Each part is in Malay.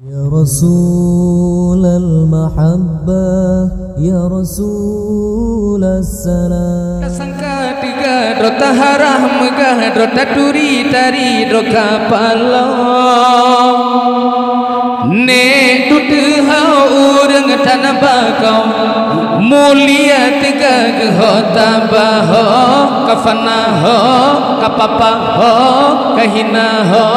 Ya Rasul al-Mahabbah, Ya Rasul as-Salam. Kasangka tiga drota harah megah drota turi tari droka pala ne tut hau urang tanah bakau mulia tiga gehota baho kafana ho kapapa ho kahina ho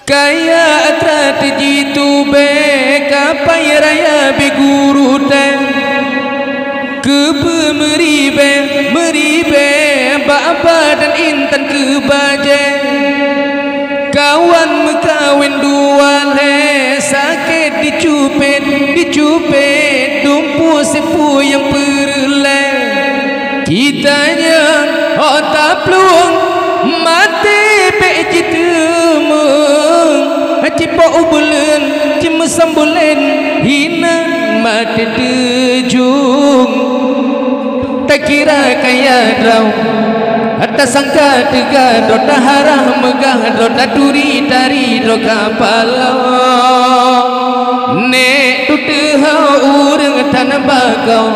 kaya atrat jitu be kapai raya be guru ten ke meribe bapa dan intan ke baje kawan mekawin dua le sakit dicupet dumpu sepu yang perle kitanya otak peluang mati pe jitu cipa ubulen cima sambulen hina mati tejung tak kira kaya draw atas sangka tiga drota harah megah drota turi tari droka pala ne tute hau urang tanah bakau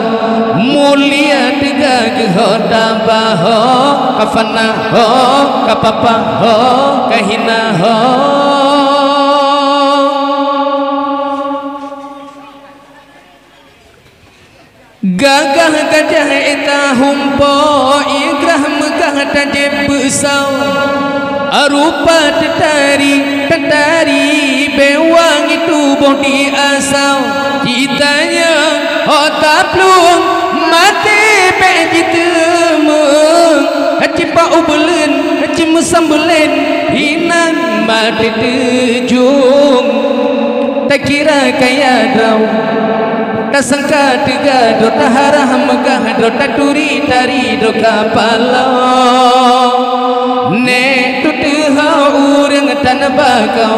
mulia tiga gehota baho kafana ho kapapa ho kahina ho gagah gajah eta humpo igrah megah taje besau arupa tetari bewang itu bodi asau kitanya otak plung mati pejitemu cipa ubulen cima sambulen hinan mati tejung tak kira kaya draw tak sangka tiga drota harah megah drota turi tari droka pala ne tute hau urang tanah bakau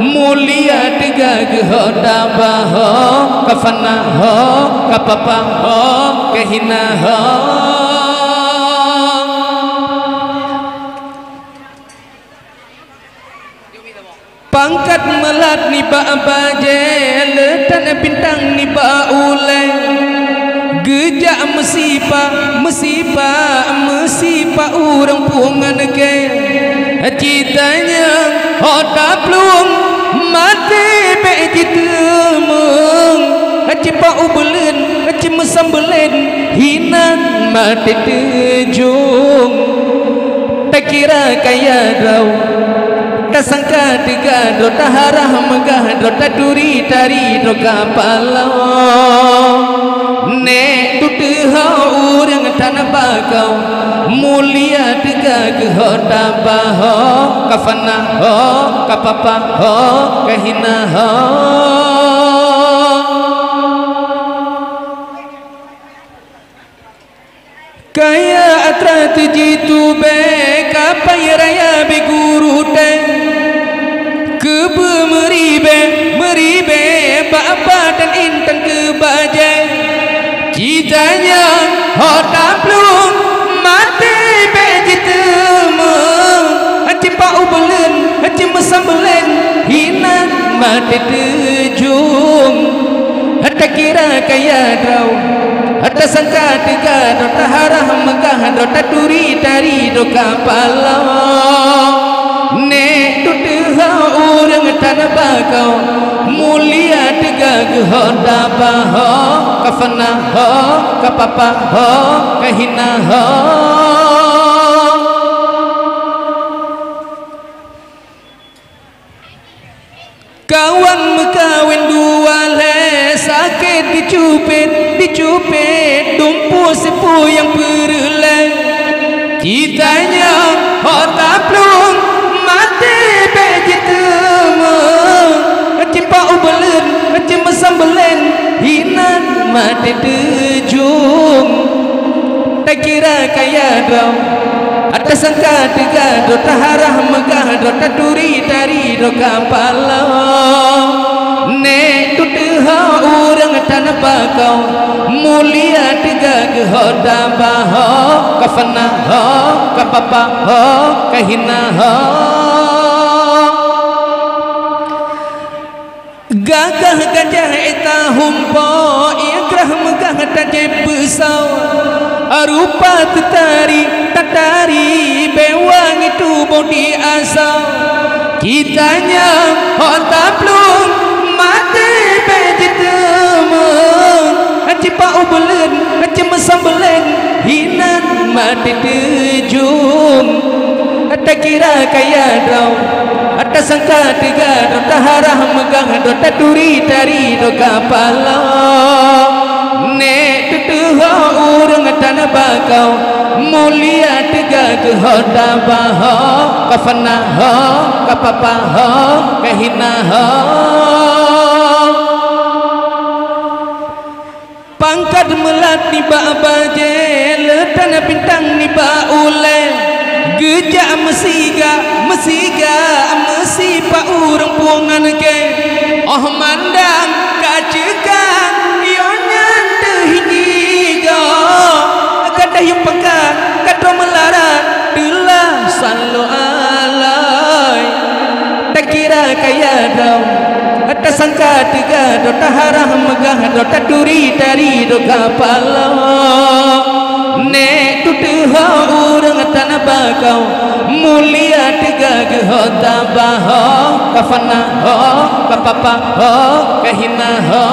mulia tiga gehota baho kafana ho kapapa ho kahina ho pangkat melat ni ba bajel tanah bintang ni ba ulai gejak mesipa urang pungan ke citanya hoda plung mati be jitemu cipa ubulen cima sambulen hinan mati tejung tak kira kaya draw tak sangka tiga drota harah megah drota turi tari droka pala ne tute hau urang tanah bakau mulia tiga gehota baho kafana ho kapapa ho kahina ho kaya atrat jitu be kapai raya be guru ten kebe meribe bapa dan intan ke baje kitanya hoda plung mati be jitemu cipa ubulen cima sambulen hina mati tejung tak kira kaya draw ada sangka tiga drota harah megah drota turi tari droka pala ne tute hau urang tanah bakau mulia tiga gehota baho kafana ho kapapa ho kahina ho kawan mekawin dua le sakit dicupet dumpu sepu yang perle kitanya otak plung mati be jitemu cipa ubulen cima sambulen hinan mati tejung tak kira kaya draw atas sangka tiga drota harah megah drota turi tari droka pala ne tut ha urang tanpa kau mulia tiga ke hoda baho kafana ho kapapa ho kahina ho gagah gajah eta humpo ikrah megah taje besau arupa tatari bewang itu bodi asal kitanya hota plum mati bejitemeng cipa ubelen cemesambelen hinan mati tejum tak kira kaya draw ada sangka tiga dota harah megang dota duri dari do kapala ne tutuha urang tanah bakau mulia tiga ke hoda baho kafana ho kapapa ho kahina ho pangkat melat ni ba bajel tanah bintang ni ba ule gejak mesiga mesi pa urang puangan ke oh mandang kacekan ionyan tehiga kada yung pangka kada melarat telah salo alai tak kira kaya daw ada sangka tiga dota harah megah dota duri dari do kapala ne tutuha urang tanah bakau mulia tiga ke hoda baho kafana ho kapapa ho kahina ho